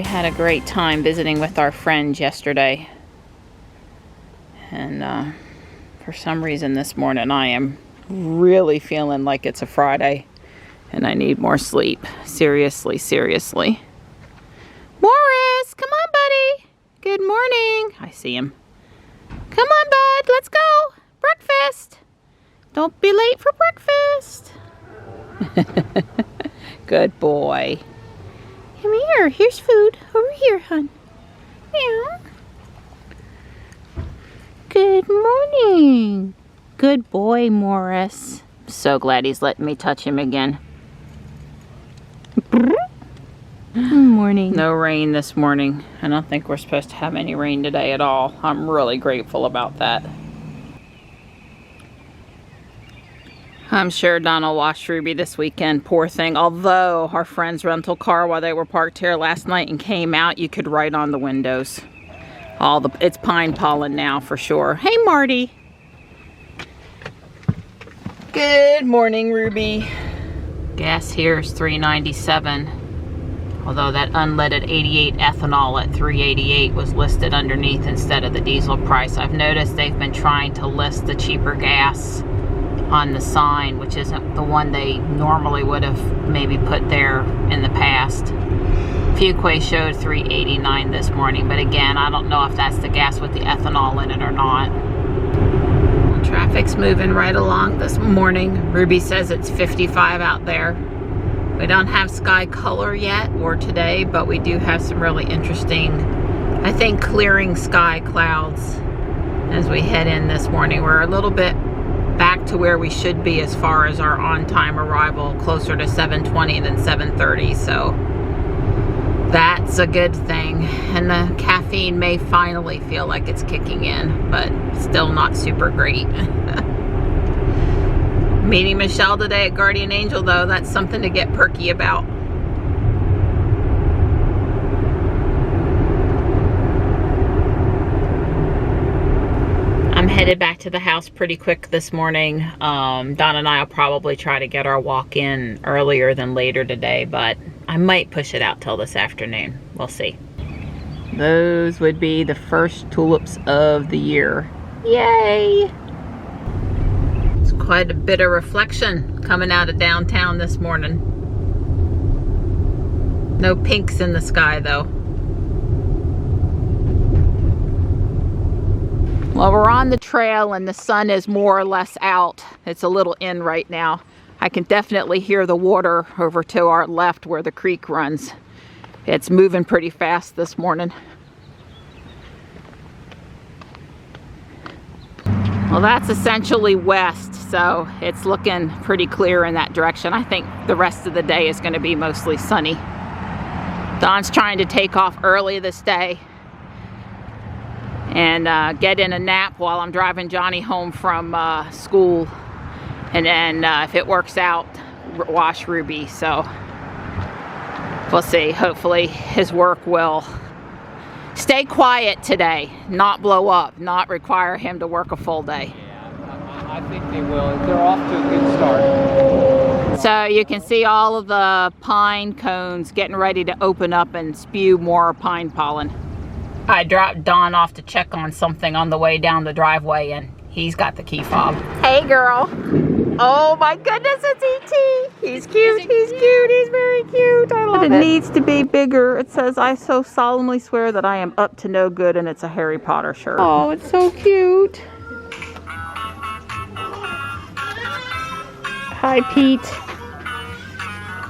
we had a great time visiting with our friends yesterday. And for some reason this morning I am really feeling like it's a Friday and I need more sleep. Seriously, seriously. Morris, come on, buddy. Good morning. I see him. Come on, bud. Let's go. Breakfast. Don't be late for breakfast. Good boy. Come here. Here's food. Over here, hon. Yeah. Good morning. Good boy, Morris. So glad he's letting me touch him again. Morning. No rain this morning. I don't think we're supposed to have any rain today at all. I'm really grateful about that. I'm sure Don will wash Ruby this weekend, poor thing. Although our friend's rental car, while they were parked here last night and came out, you could write on the windows. It's pine pollen now for sure. Hey, Marty. Good morning, Ruby. Gas here is $3.97. Although that unleaded 88 ethanol at $3.88 was listed underneath instead of the diesel price. I've noticed they've been trying to list the cheaper gas on the sign, which isn't the one they normally would have maybe put there in the past. Fuquay showed $3.89 this morning, but again, I don't know if that's the gas with the ethanol in it or not. Traffic's moving right along this morning. Ruby says it's 55 out there. We don't have sky color yet or today, but we do have some really interesting, I think, clearing sky clouds as we head in this morning. We're a little bit back to where we should be as far as our on-time arrival, closer to 7:20 than 7:30, so that's a good thing. And the caffeine may finally feel like it's kicking in, but still not super great. Meeting Michelle today at Guardian Angel, though, that's something to get perky about. I'm headed back to the house pretty quick this morning. Don and I will probably try to get our walk in earlier than later today, but I might push it out till this afternoon. We'll see. Those would be the first tulips of the year. Yay! It's quite a bit of reflection coming out of downtown this morning. No pinks in the sky though. Well, we're on the trail and the sun is more or less out. It's a little in right now. I can definitely hear the water over to our left where the creek runs. It's moving pretty fast this morning. Well, that's essentially west, so it's looking pretty clear in that direction. I think the rest of the day is going to be mostly sunny. Don's trying to take off early this day and get in a nap while I'm driving Johnny home from school. And then if it works out, wash Ruby. So we'll see. Hopefully his work will stay quiet today, not blow up, not require him to work a full day. Yeah, I think they will. They're off to a good start. So you can see all of the pine cones getting ready to open up and spew more pine pollen. I dropped Don off to check on something on the way down the driveway, and he's got the key fob. Hey, girl. Oh my goodness, it's E.T. He's cute, he's cute, he's very cute. I love it. It needs to be bigger. It says, I so solemnly swear that I am up to no good, and it's a Harry Potter shirt. Oh, it's so cute. Hi, Pete.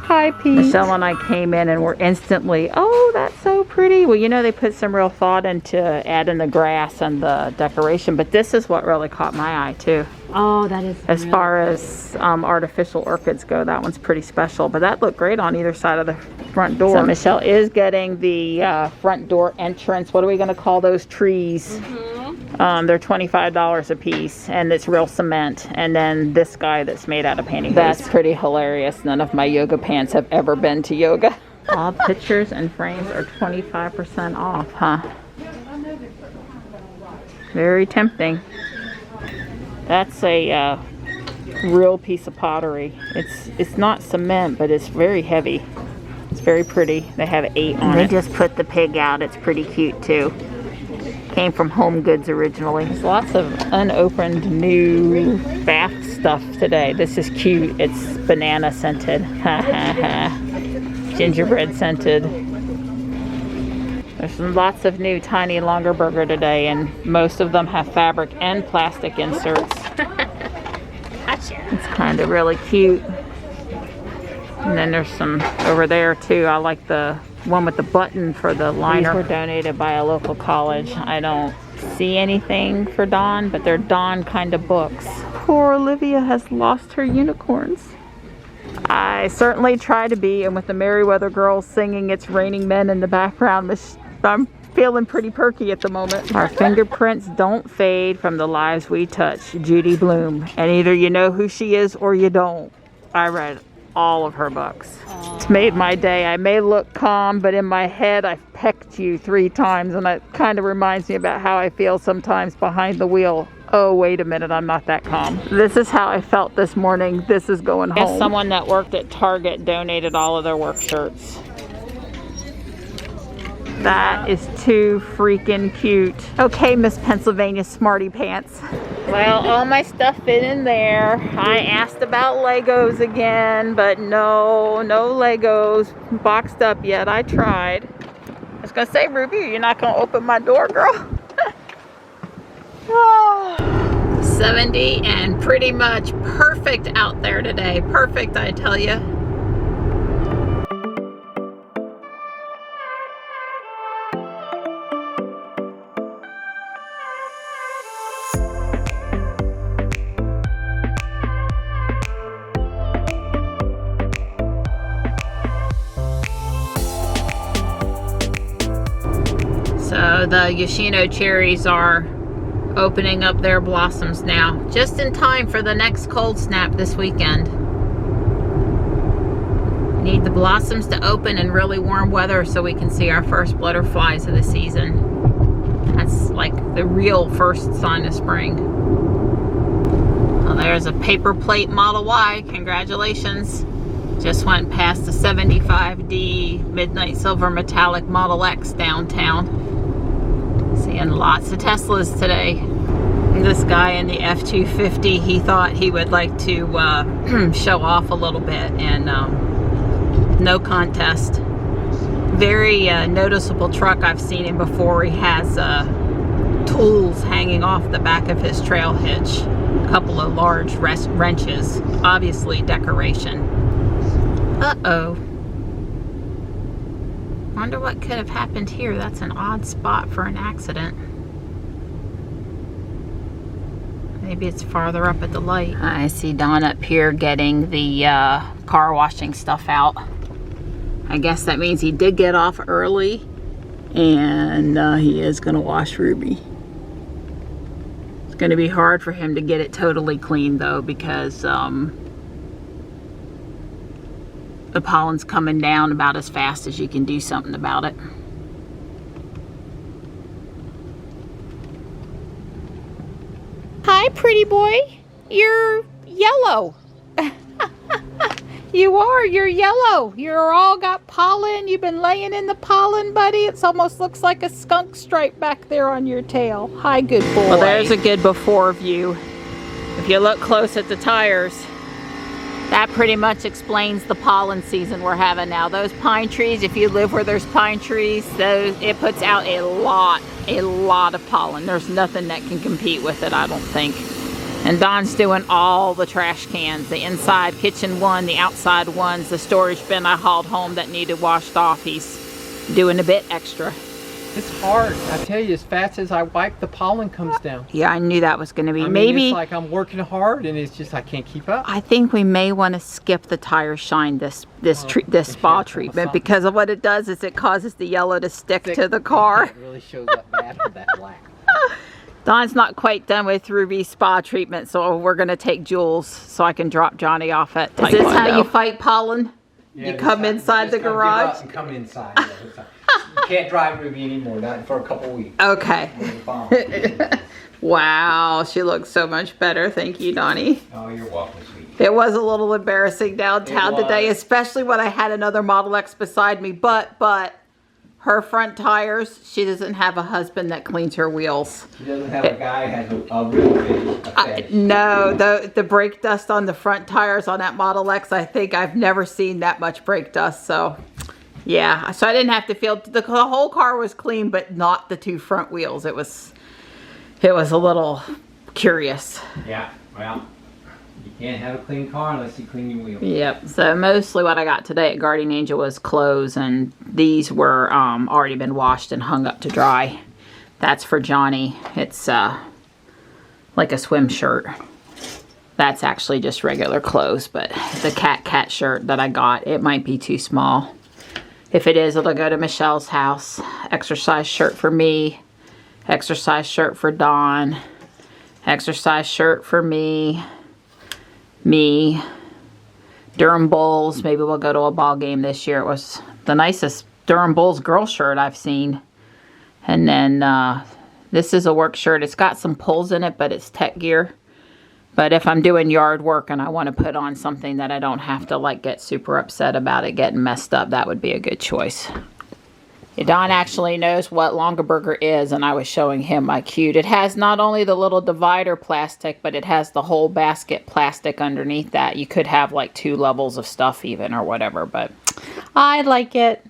Hi, Pete. Michelle and I came in and were instantly, oh, that's so pretty. Well, you know, they put some real thought into adding the grass and the decoration, but this is what really caught my eye, too. Oh, that is as far as artificial orchids go, that one's pretty special. But that looked great on either side of the front door. So Michelle is getting the front door entrance. What are we going to call those trees? They're $25 a piece, and it's real cement. And then this guy that's made out of painting. That's pretty hilarious. None of my yoga pants have ever been to yoga. All pictures and frames are 25% off, huh? Very tempting. That's a real piece of pottery. It's not cement, but it's very heavy. It's very pretty. They have 8 on it. They just put the pig out. It's pretty cute too. Came from Home Goods originally. There's lots of unopened new bath stuff today. This is cute. It's banana scented. Ha ha ha. Gingerbread scented. There's lots of new tiny longer burger today, and most of them have fabric and plastic inserts. Gotcha. It's kind of really cute. And then there's some over there too. I like the one with the button for the liner. These were donated by a local college. I don't see anything for Dawn, but they're Dawn kind of books. Poor Olivia has lost her unicorns. I certainly try to be, and with the Merriweather Girls singing It's Raining Men in the background, I'm feeling pretty perky at the moment. Our fingerprints don't fade from the lives we touch. Judy Blume. And either you know who she is or you don't. I read all of her books. It's made my day. I may look calm, but in my head I've pecked you 3 times, and it kind of reminds me about how I feel sometimes behind the wheel. Oh, wait a minute, I'm not that calm. This is how I felt this morning. This is going home. Guess someone that worked at Target donated all of their work shirts. That is too freaking cute. Okay, Miss Pennsylvania Smarty Pants. Well, all my stuff fit in there. I asked about Legos again, but no Legos boxed up yet. I tried. I was gonna say, Ruby, you're not gonna open my door, girl? Oh, 70 and pretty much perfect out there today. Perfect, I tell you. So the Yoshino cherries are opening up their blossoms now, just in time for the next cold snap this weekend. Need the blossoms to open in really warm weather so we can see our first butterflies of the season. That's like the real first sign of spring. Well, there's a paper plate Model Y. Congratulations. Just went past the 75D Midnight Silver Metallic Model X downtown. Seeing lots of Teslas today. This guy in the F-250, he thought he would like to show off a little bit, and no contest. Very noticeable truck. I've seen him before. He has tools hanging off the back of his trail hitch. A couple of large wrenches. Obviously decoration. Uh-oh. Wonder what could have happened here. That's an odd spot for an accident. Maybe it's farther up at the light. I see Don up here getting the car washing stuff out. I guess that means he did get off early, and he is going to wash Ruby. It's going to be hard for him to get it totally clean though, because the pollen's coming down about as fast as you can do something about it. Hi, pretty boy. You're yellow. You are. You're yellow. You're all got pollen. You've been laying in the pollen, buddy. It almost looks like a skunk stripe back there on your tail. Hi, good boy. Well, there's a good before view. If you look close at the tires, that pretty much explains the pollen season we're having now. Those pine trees, if you live where there's pine trees, it puts out a lot of pollen. There's nothing that can compete with it, I don't think. And Don's doing all the trash cans, the inside kitchen one, the outside ones, the storage bin I hauled home that needed washed off. He's doing a bit extra. It's hard. I tell you, as fast as I wipe, the pollen comes down. Yeah, I knew that was going to be. I mean, maybe it's like I'm working hard, and it's just I can't keep up. I think we may want to skip the tire shine this spa treatment, because of what it does is it causes the yellow to stick to the car. It really shows up bad with that black. Don's not quite done with Ruby's spa treatment, so we're going to take Jules so I can drop Johnny off at Taekwondo. Is this how you fight pollen? Yeah, you come inside the garage? And come inside. You can't drive Ruby anymore, not for a couple weeks. Okay. Wow, she looks so much better. Thank you, Donnie. Oh, you're welcome, sweetie. It was a little embarrassing downtown today, especially when I had another Model X beside me. But her front tires, she doesn't have a husband that cleans her wheels. She doesn't have a guy who has a real fetish. No, the brake dust on the front tires on that Model X, I think I've never seen that much brake dust. So, yeah. So I didn't have to feel, the whole car was clean, but not the two front wheels. It was a little curious. Yeah, well. You can't have a clean car unless you clean your wheels. Yep. So mostly what I got today at Guardian Angel was clothes, and these were already been washed and hung up to dry. That's for Johnny. It's like a swim shirt. That's actually just regular clothes, but the cat shirt that I got, it might be too small. If it is, it'll go to Michelle's house. Exercise shirt for me. Exercise shirt for Dawn. Exercise shirt for me. Durham Bulls, maybe we'll go to a ball game this year. It was the nicest Durham Bulls girl shirt I've seen. And then this is a work shirt. It's got some pulls in it, but it's tech gear. But if I'm doing yard work and I want to put on something that I don't have to like get super upset about it getting messed up, that would be a good choice. Don actually knows what Longaberger is, and I was showing him my cute. It has not only the little divider plastic, but it has the whole basket plastic underneath that. You could have like 2 levels of stuff even or whatever, but I like it.